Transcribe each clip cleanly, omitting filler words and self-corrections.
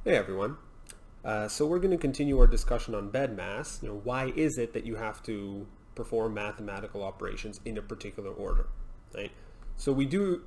Hey everyone. So we're going to continue our discussion on BEDMAS. Why is it that you have to perform mathematical operations in a particular order, right? So we do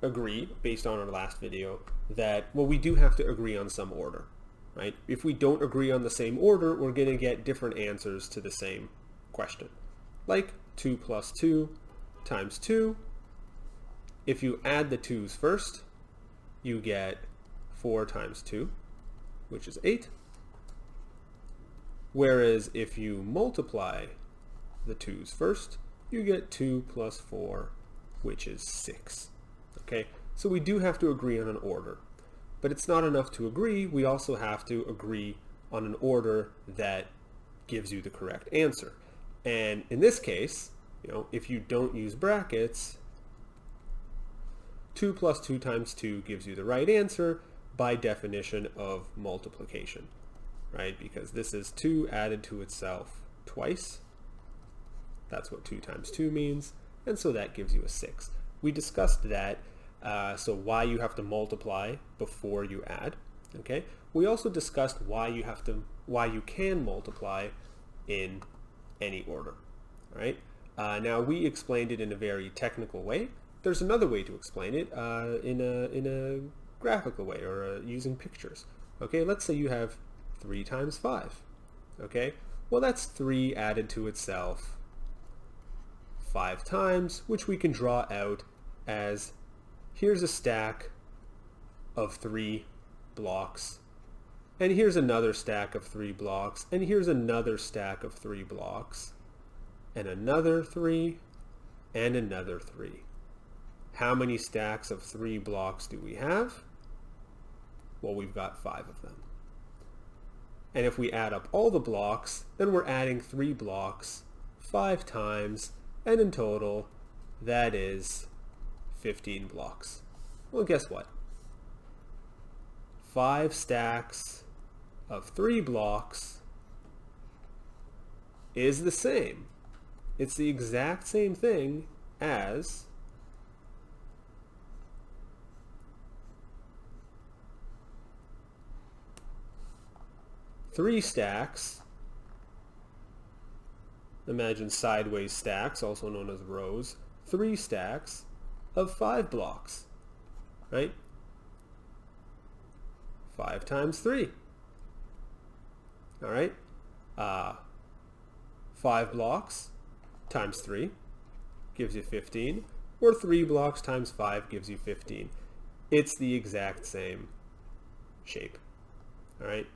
agree, based on our last video, that, well, we do have to agree on some order, right? If we don't agree on the same order, we're going to get different answers to the same question. Like 2 plus 2 times 2. If you add the 2's first, you get 4 times 2. Which is 8. Whereas if you multiply the 2's first, you get 2 plus 4, which is 6. Okay, so we do have to agree on an order. But it's not enough to agree, we also have to agree on an order that gives you the correct answer. And in this case, if you don't use brackets, 2 plus 2 times 2 gives you the right answer, by definition of multiplication, right? Because this is 2 added to itself twice. That's what 2 times 2 means, and so that gives you a 6. We discussed that, so why you have to multiply before you add, okay? We also discussed why you can multiply in any order, right? Now we explained it in a very technical way. There's another way to explain it in a graphical way, or using pictures. Okay, let's say you have 3 times 5. Okay, well, that's 3 added to itself 5 times, which we can draw out as, here's a stack of 3 blocks, and here's another stack of 3 blocks, and here's another stack of 3 blocks, and another 3, and another 3. How many stacks of 3 blocks do we have? Well, we've got 5 of them. And if we add up all the blocks, then we're adding 3 blocks 5 times, and in total, that is 15 blocks. Well, guess what? 5 stacks of 3 blocks is the same. It's the exact same thing as 3 stacks, imagine sideways stacks, also known as rows, 3 stacks of 5 blocks, right? 5 times 3, all right? 5 blocks times 3 gives you 15, or 3 blocks times 5 gives you 15. It's the exact same shape, all right?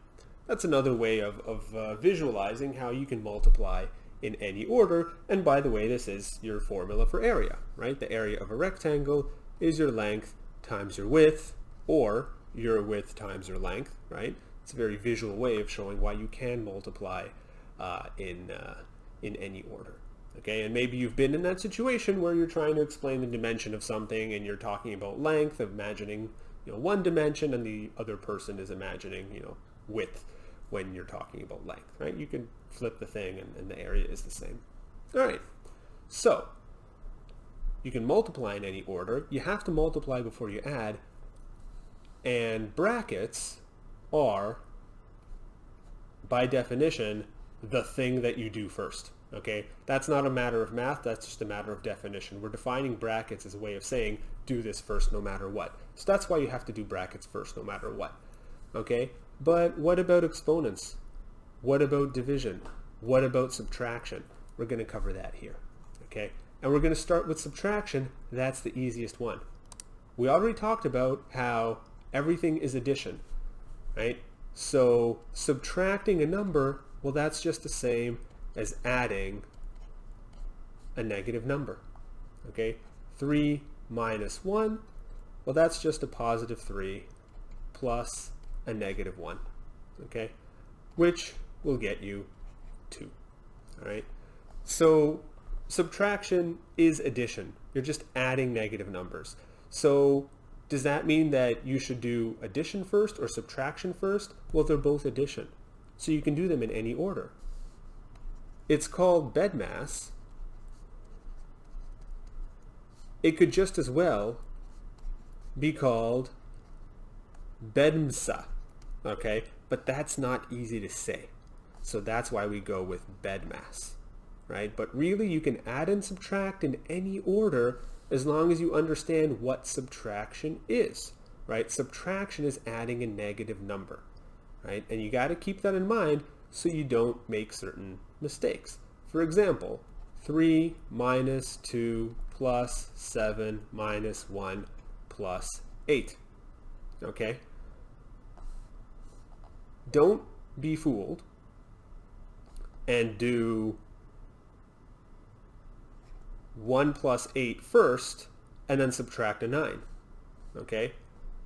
That's another way of visualizing how you can multiply in any order. And by the way, this is your formula for area, right? The area of a rectangle is your length times your width, or your width times your length, right? It's a very visual way of showing why you can multiply in any order. Okay, and maybe you've been in that situation where you're trying to explain the dimension of something and you're talking about length, imagining one dimension, and the other person is imagining width when you're talking about length, right? You can flip the thing and the area is the same. All right, so you can multiply in any order. You have to multiply before you add, and brackets are, by definition, the thing that you do first, okay? That's not a matter of math, that's just a matter of definition. We're defining brackets as a way of saying, do this first no matter what. So that's why you have to do brackets first no matter what, okay? But what about exponents? What about division? What about subtraction? We're going to cover that here, okay? And we're going to start with subtraction. That's the easiest one. We already talked about how everything is addition, right? So subtracting a number, well, that's just the same as adding a negative number, okay? 3 minus 1, well, that's just a positive 3 plus a negative 1, okay, which will get you 2, all right? So subtraction is addition. You're just adding negative numbers. So does that mean that you should do addition first or subtraction first? Well, they're both addition, so you can do them in any order. It's called BEDMAS. It could just as well be called BEMDSA, okay? But that's not easy to say. So that's why we go with BEDMAS, right? But really you can add and subtract in any order as long as you understand what subtraction is, right? Subtraction is adding a negative number, right? And you got to keep that in mind so you don't make certain mistakes. For example, 3 minus 2 plus 7 minus 1 plus 8, okay? Don't be fooled and do 1 plus 8 first and then subtract a 9, okay?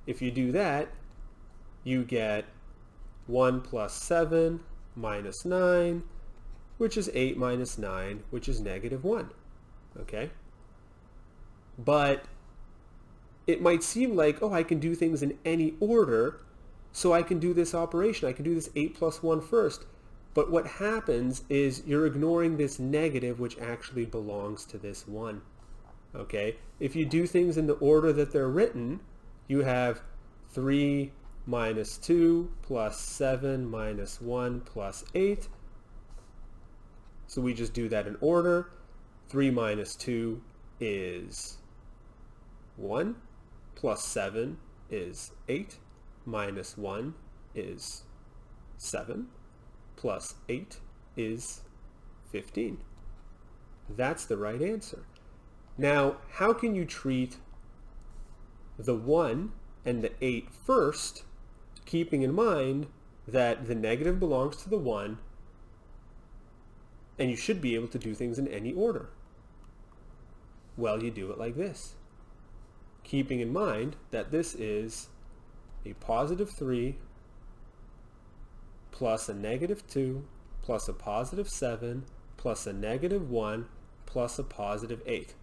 If you do that, you get 1 plus 7 minus 9, which is 8 minus 9, which is negative 1, okay? But it might seem like, oh, I can do things in any order, so I can do this operation. I can do this 8 plus 1 first. But what happens is you're ignoring this negative, which actually belongs to this 1, okay? If you do things in the order that they're written, you have 3 minus 2 plus 7 minus 1 plus 8. So we just do that in order. 3 minus 2 is 1, plus 7 is 8, minus 1 is 7, plus 8 is 15. That's the right answer. Now, how can you treat the 1 and the 8 first, keeping in mind that the negative belongs to the 1, and you should be able to do things in any order? Well, you do it like this, keeping in mind that this is a positive 3 plus a negative 2 plus a positive 7 plus a negative 1 plus a positive 8.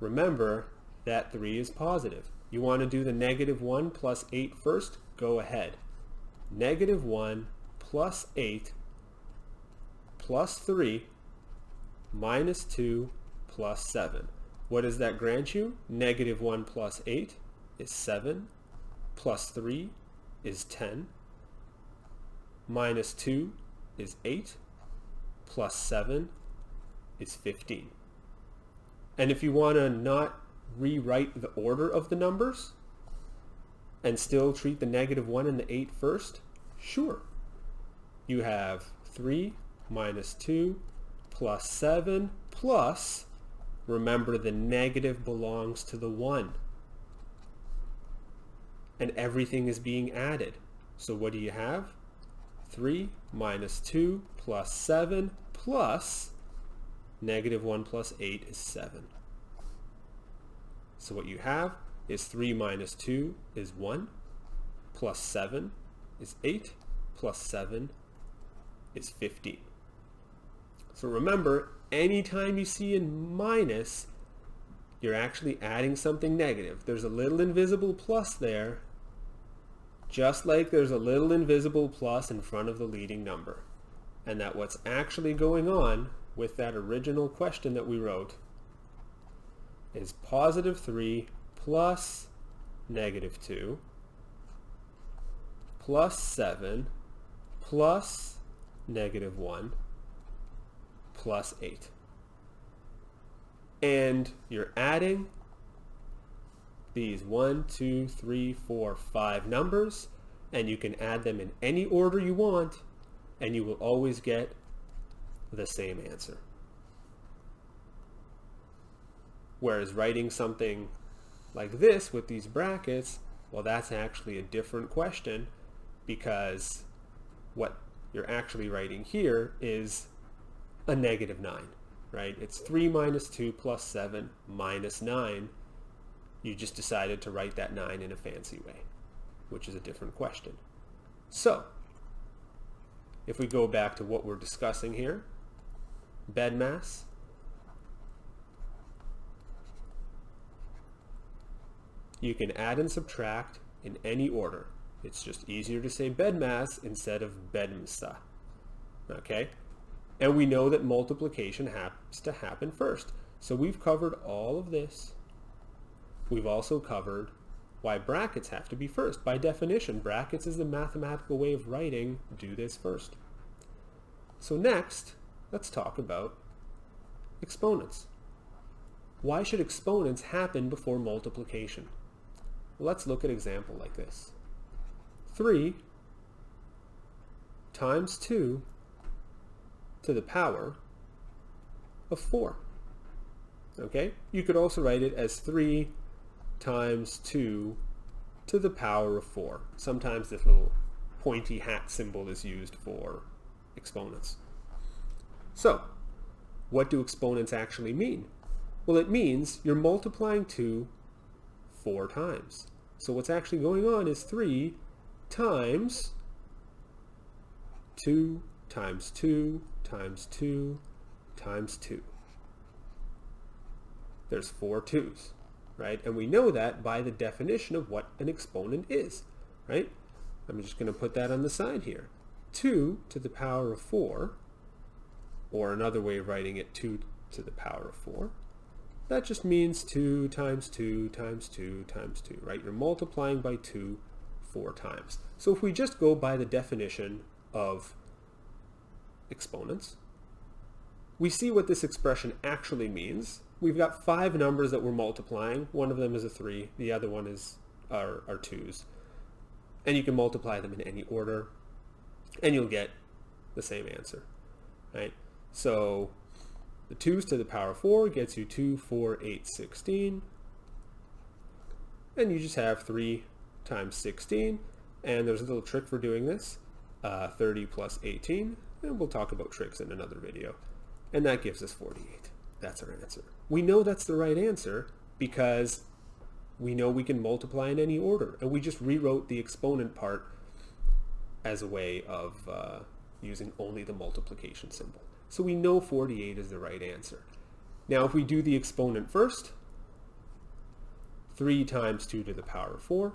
Remember that 3 is positive. You want to do the negative 1 plus 8 first? Go ahead. Negative 1 plus 8 plus 3 minus 2 plus 7. What does that grant you? Negative 1 plus 8 is 7, plus 3 is 10, minus 2 is 8, plus 7 is 15. And if you want to not rewrite the order of the numbers and still treat the negative 1 and the 8 first, sure. You have 3 minus 2 plus 7 plus, remember the negative belongs to the 1. And everything is being added. So what do you have? 3 minus 2 plus 7 plus negative 1 plus 8 is 7. So what you have is 3 minus 2 is 1, plus 7 is 8, plus 7 is 15. So remember, anytime you see a minus, you're actually adding something negative. There's a little invisible plus there, just like there's a little invisible plus in front of the leading number. And that what's actually going on with that original question that we wrote is positive 3 plus negative 2 plus 7 plus negative 1 plus 8. And you're adding these 1, 2, 3, 4, 5 numbers, and you can add them in any order you want, and you will always get the same answer. Whereas writing something like this with these brackets, well, that's actually a different question, because what you're actually writing here is a negative 9, right? It's 3 minus 2 plus 7 minus 9. You just decided to write that 9 in a fancy way, which is a different question. So, if we go back to what we're discussing here, BEDMAS, you can add and subtract in any order. It's just easier to say BEDMAS instead of BEDMSA, okay? And we know that multiplication has to happen first. So we've covered all of this. We've also covered why brackets have to be first. By definition, brackets is the mathematical way of writing do this first. So next, let's talk about exponents. Why should exponents happen before multiplication? Well, let's look at an example like this. 3 times 2 to the power of 4. Okay? You could also write it as 3 times 2 to the power of 4. Sometimes this little pointy hat symbol is used for exponents. So, what do exponents actually mean? Well, it means you're multiplying 2 4 times. So what's actually going on is 3 times 2 times 2 times 2 times 2. There's 4 2's, right? And we know that by the definition of what an exponent is, right? I'm just going to put that on the side here. 2 to the power of 4, or another way of writing it, 2 to the power of 4. That just means 2 times 2 times 2 times 2, right? You're multiplying by 2 4 times. So if we just go by the definition of exponents, we see what this expression actually means. We've got 5 numbers that we're multiplying. One of them is a 3, the other one is are 2's. And you can multiply them in any order, and you'll get the same answer, right? So the 2's to the power of 4 gets you 2, 4, 8, 16. And you just have 3 times 16. And there's a little trick for doing this. 30 plus 18. And we'll talk about tricks in another video. And that gives us 48. That's our answer. We know that's the right answer because we know we can multiply in any order. And we just rewrote the exponent part as a way of using only the multiplication symbol. So we know 48 is the right answer. Now if we do the exponent first, 3 times 2 to the power of 4,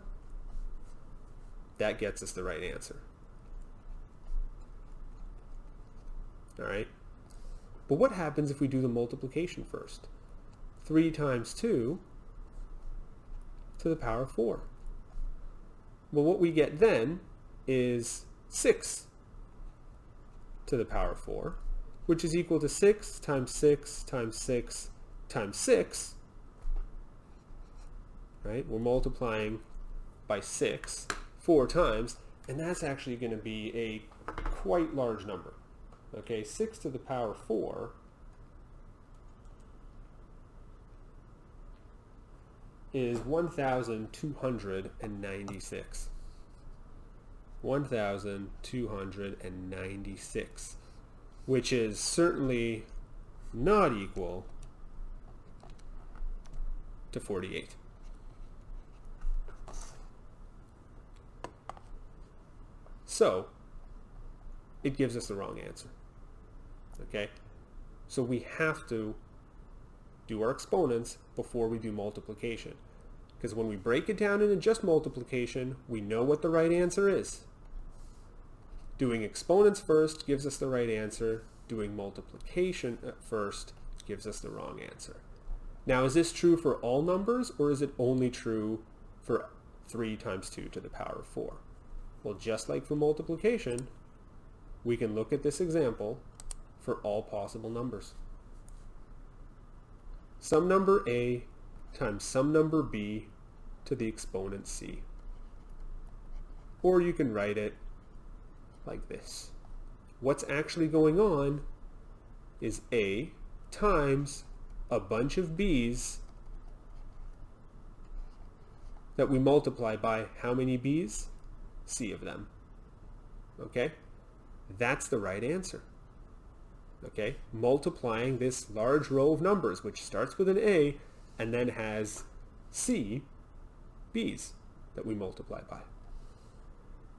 that gets us the right answer. All right. But what happens if we do the multiplication first? 3 times 2 to the power of 4. Well, what we get then is 6 to the power of 4, which is equal to 6 times 6 times 6 times 6, right? We're multiplying by 6 4 times, and that's actually going to be a quite large number. Okay, 6 to the power 4 is 1,296. 1,296, which is certainly not equal to 48. So it gives us the wrong answer. Okay, so we have to do our exponents before we do multiplication, because when we break it down into just multiplication, we know what the right answer is. Doing exponents first gives us the right answer. Doing multiplication first gives us the wrong answer. Now, is this true for all numbers, or is it only true for 3 times 2 to the power of 4? Well, just like for multiplication, we can look at this example for all possible numbers. Some number a times some number b to the exponent c. Or you can write it like this. What's actually going on is a times a bunch of b's that we multiply by how many b's? C of them. Okay? That's the right answer. Okay? Multiplying this large row of numbers, which starts with an A and then has C, b's that we multiply by.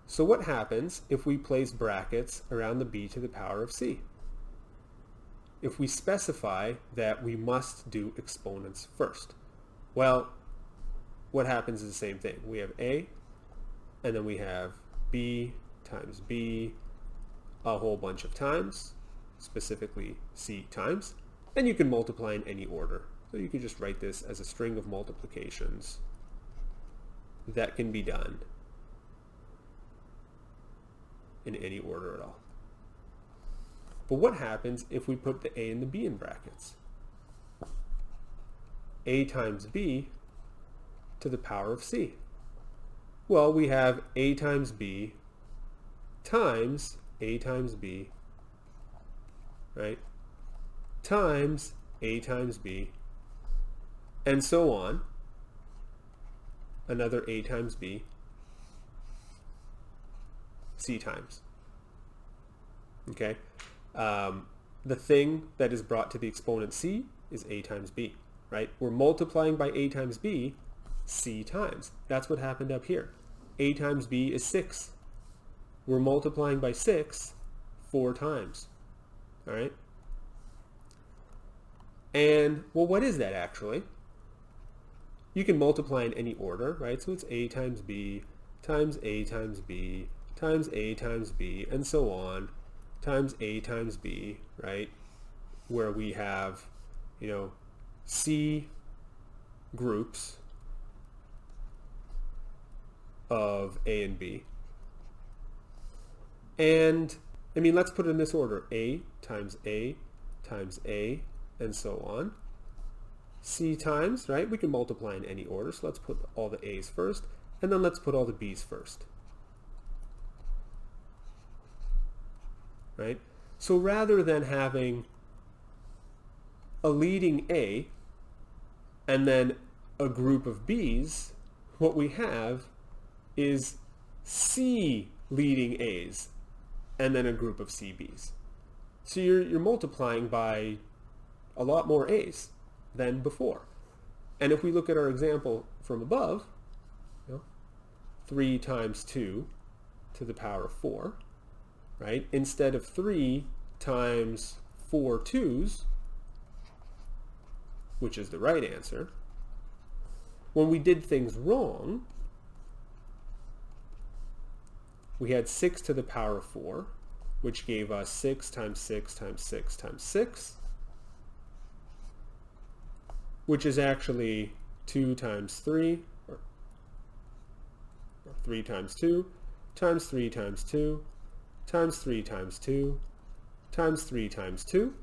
So what happens if we place brackets around the b to the power of c? If we specify that we must do exponents first? Well, what happens is the same thing. We have A, and then we have b times b a whole bunch of times, specifically c times, and you can multiply in any order. So you can just write this as a string of multiplications that can be done in any order at all. But what happens if we put the a and the b in brackets? A times b to the power of c. Well, we have a times b times a times b, right, times a times b, and so on. Another a times b, c times. Okay? The thing that is brought to the exponent c is a times b, right? We're multiplying by a times b c times. That's what happened up here. A times b is 6. We're multiplying by 6 4 times. All right? And, well, what is that actually? You can multiply in any order, right? So it's a times b times a times b times a times b, and so on, times a times b, right? Where we have, c groups of a and b. And, let's put it in this order. A times a times a, and so on. C times, right? We can multiply in any order, so let's put all the a's first, and then let's put all the b's first. Right? So rather than having a leading a and then a group of b's, what we have is c leading a's and then a group of cb's. So you're multiplying by a lot more a's than before. And if we look at our example from above, 3 times 2 to the power of 4, right? Instead of 3 times 4 2's, which is the right answer, when we did things wrong, we had 6 to the power of 4, which gave us 6 times 6 times 6 times 6, which is actually 2 times 3, or 3 times 2, times 3 times 2, times 3 times 2, times 3 times 2.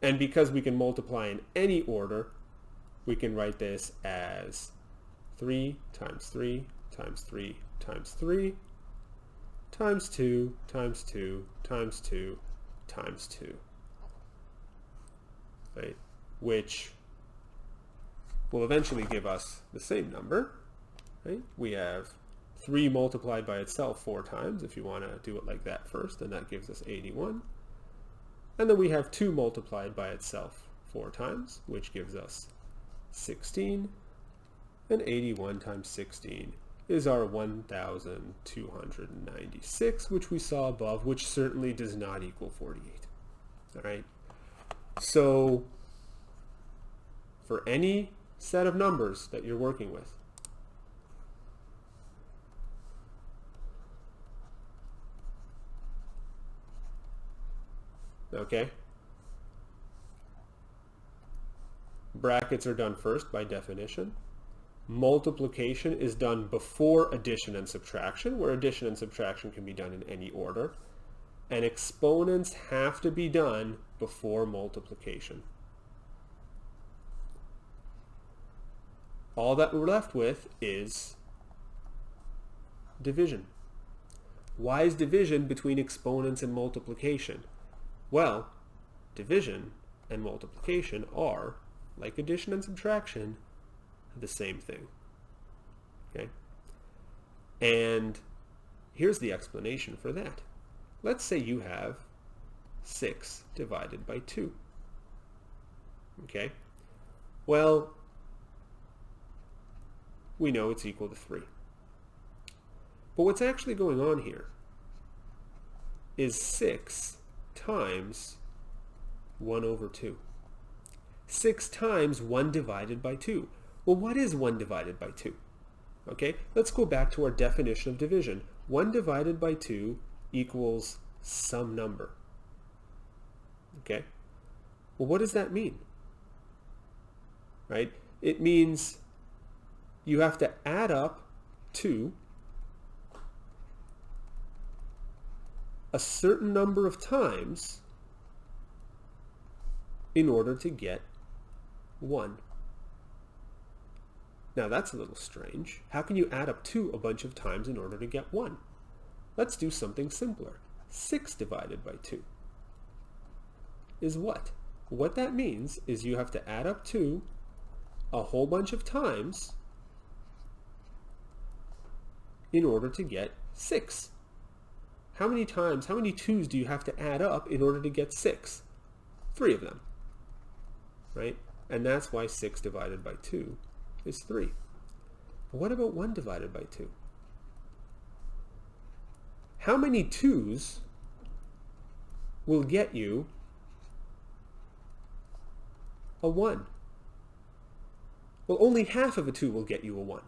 And because we can multiply in any order, we can write this as 3 times 3 times 3 times 3 times 2 times 2 times 2 times 2. Right? Which will eventually give us the same number. Right? We have 3 multiplied by itself 4 times, if you want to do it like that first, and that gives us 81. And then we have 2 multiplied by itself 4 times, which gives us 16. And 81 times 16 is our 1,296, which we saw above, which certainly does not equal 48. All right? So for any set of numbers that you're working with, okay, brackets are done first by definition. Multiplication is done before addition and subtraction, where addition and subtraction can be done in any order. And exponents have to be done before multiplication. All that we're left with is division. Why is division between exponents and multiplication? Well, division and multiplication are, like addition and subtraction, the same thing. Okay? And here's the explanation for that. Let's say you have 6 divided by 2. Okay? Well, we know it's equal to 3. But what's actually going on here is 6 times 1 over 2. 6 times 1 divided by 2. Well, what is 1 divided by 2? Okay, let's go back to our definition of division. 1 divided by 2 equals some number. Okay, well, what does that mean? Right? It means you have to add up 2 a certain number of times in order to get 1. Now that's a little strange. How can you add up 2 a bunch of times in order to get 1? Let's do something simpler. 6 divided by 2 is what? What that means is you have to add up 2 a whole bunch of times in order to get 6. How many times, how many 2's do you have to add up in order to get 6? 3 of them, right? And that's why 6 divided by 2 is 3. But what about 1 divided by 2? How many 2's will get you a 1? Well, only half of a 2 will get you a 1.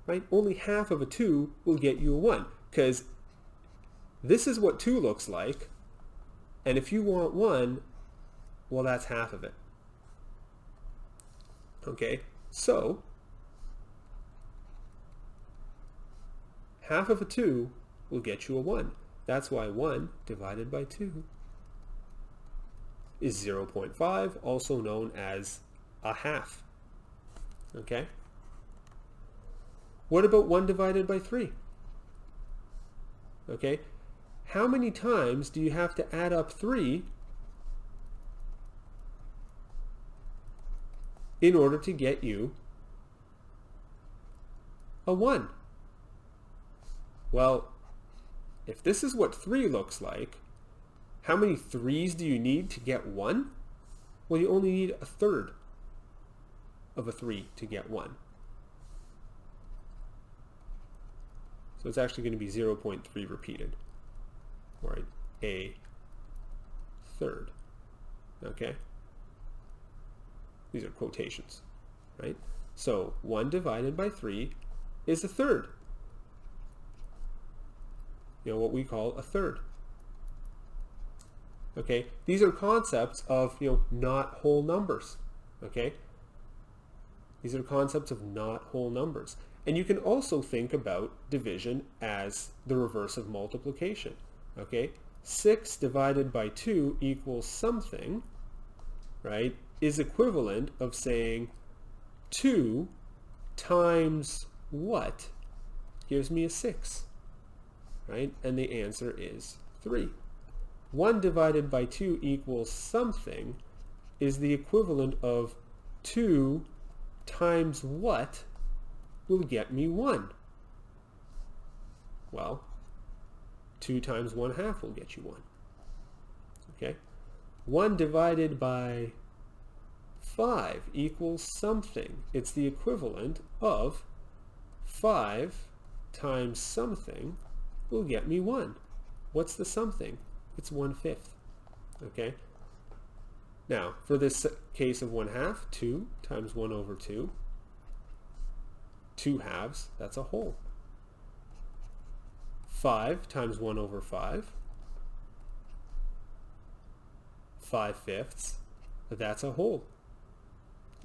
Right? Only half of a 2 will get you a 1. Because this is what 2 looks like. And if you want 1, well, that's half of it. Okay? So, half of a 2 will get you a 1. That's why 1 divided by 2 is 0.5, also known as a half. Okay? What about 1 divided by 3? Okay? How many times do you have to add up 3 in order to get you a 1? Well, if this is what 3 looks like, how many 3's do you need to get 1? Well, you only need a third of a 3 to get 1. So it's actually going to be 0.3 repeated, right? A third, okay? These are quotations, right? So 1 divided by 3 is a third. You know, what we call a third. Okay, these are concepts of, not whole numbers, okay? These are concepts of not whole numbers. And you can also think about division as the reverse of multiplication, okay? 6 divided by 2 equals something, right, is equivalent of saying 2 times what gives me a 6, right? And the answer is 3. 1 divided by 2 equals something is the equivalent of 2 times what will get me 1? Well, 2 times 1/2 will get you 1. Okay? 1 divided by 5 equals something. It's the equivalent of 5 times something will get me 1. What's the something? It's 1/5. Okay? Now, for this case of 1/2, 2 times 1 over 2. 2 halves, that's a whole. 5 times 1 over 5. 5/5, that's a whole.